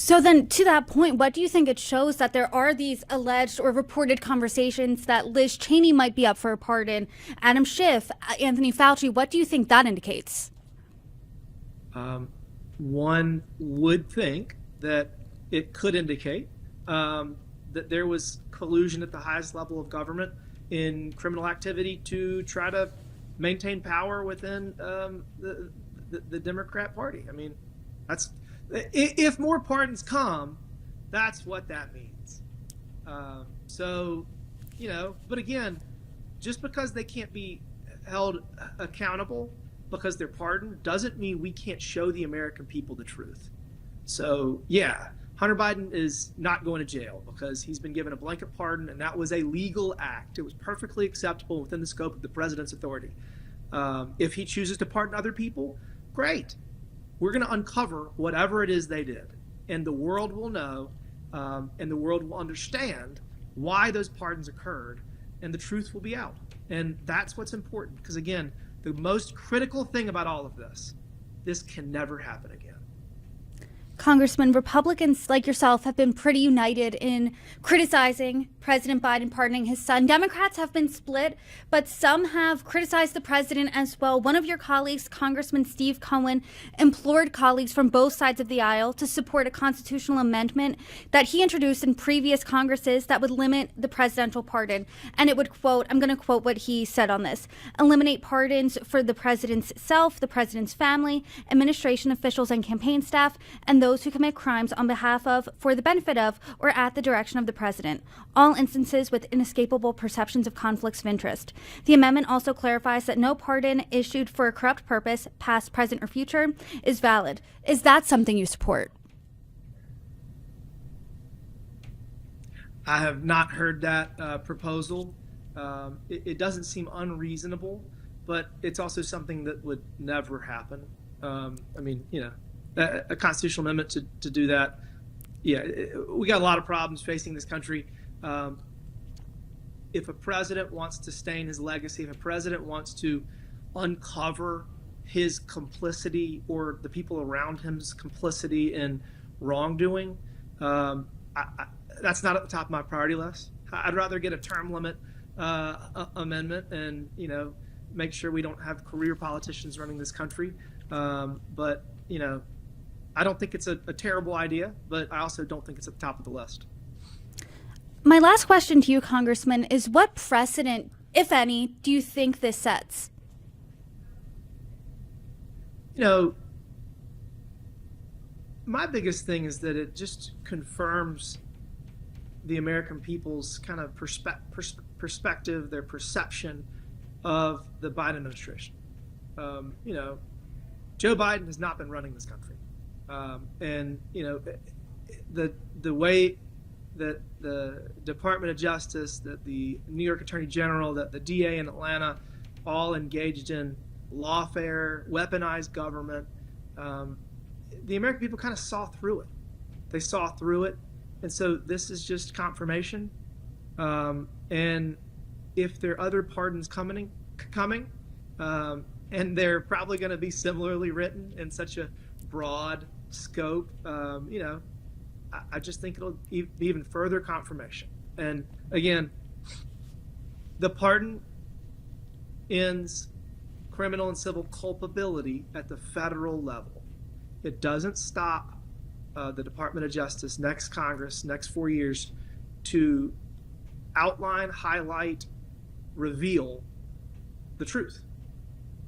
So then, to that point, what do you think it shows that there are these alleged or reported conversations that Liz Cheney might be up for a pardon, Adam Schiff, Anthony Fauci? What do you think that indicates? One would think that it could indicate that there was collusion at the highest level of government in criminal activity to try to maintain power within the Democrat Party. I mean, that's if more pardons come, that's what that means. So, but again, just because they can't be held accountable because they're pardoned doesn't mean we can't show the American people the truth. So, yeah, Hunter Biden is not going to jail because he's been given a blanket pardon, and that was a legal act. It was perfectly acceptable within the scope of the president's authority. If he chooses to pardon other people, great. We're going to uncover whatever it is they did, and the world will know, and the world will understand why those pardons occurred, and the truth will be out. And that's what's important, because again, the most critical thing about all of this can never happen again. Congressman, Republicans like yourself have been pretty united in criticizing President Biden pardoning his son. Democrats have been split, but some have criticized the president as well. One of your colleagues, Congressman Steve Cohen, implored colleagues from both sides of the aisle to support a constitutional amendment that he introduced in previous Congresses that would limit the presidential pardon. And it would, quote, I'm going to quote what he said on this, eliminate pardons for the president's self, the president's family, administration officials and campaign staff, and those who commit crimes on behalf of, for the benefit of, or at the direction of the president. All instances with inescapable perceptions of conflicts of interest. The amendment also clarifies that no pardon issued for a corrupt purpose, past, present, or future, is valid. Is that something you support? I have not heard that proposal. It doesn't seem unreasonable, but it's also something that would never happen. A constitutional amendment to do that. Yeah, we got a lot of problems facing this country. If a president wants to stain his legacy, if a president wants to uncover his complicity or the people around him's complicity in wrongdoing, that's not at the top of my priority list. I'd rather get a term limit amendment and make sure we don't have career politicians running this country. But I don't think it's a terrible idea, but I also don't think it's at the top of the list. My last question to you, Congressman, is what precedent, if any, do you think this sets? My biggest thing is that it just confirms the American people's kind of perspective, their perception of the Biden administration. Joe Biden has not been running this country. The way that the Department of Justice, that the New York Attorney General, that the DA in Atlanta all engaged in lawfare, weaponized government, the American people kind of saw through it. They saw through it. And so this is just confirmation. And if there are other pardons coming, and they're probably going to be similarly written in such a broad scope, I just think it'll be even further confirmation. And again, the pardon ends criminal and civil culpability at the federal level. It doesn't stop the Department of Justice, next Congress, next 4 years, to outline, highlight, reveal the truth.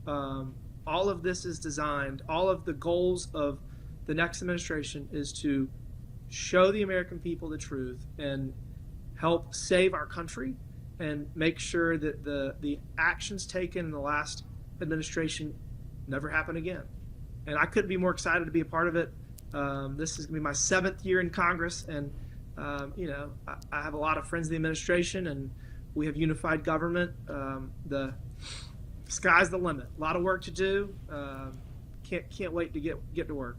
All of this is designed, all of the goals of the next administration is to show the American people the truth and help save our country and make sure that the actions taken in the last administration never happen again. And I couldn't be more excited to be a part of it. This is going to be my 7th year in Congress, and I have a lot of friends in the administration, and we have unified government. The sky's the limit. A lot of work to do. Can't wait to get to work.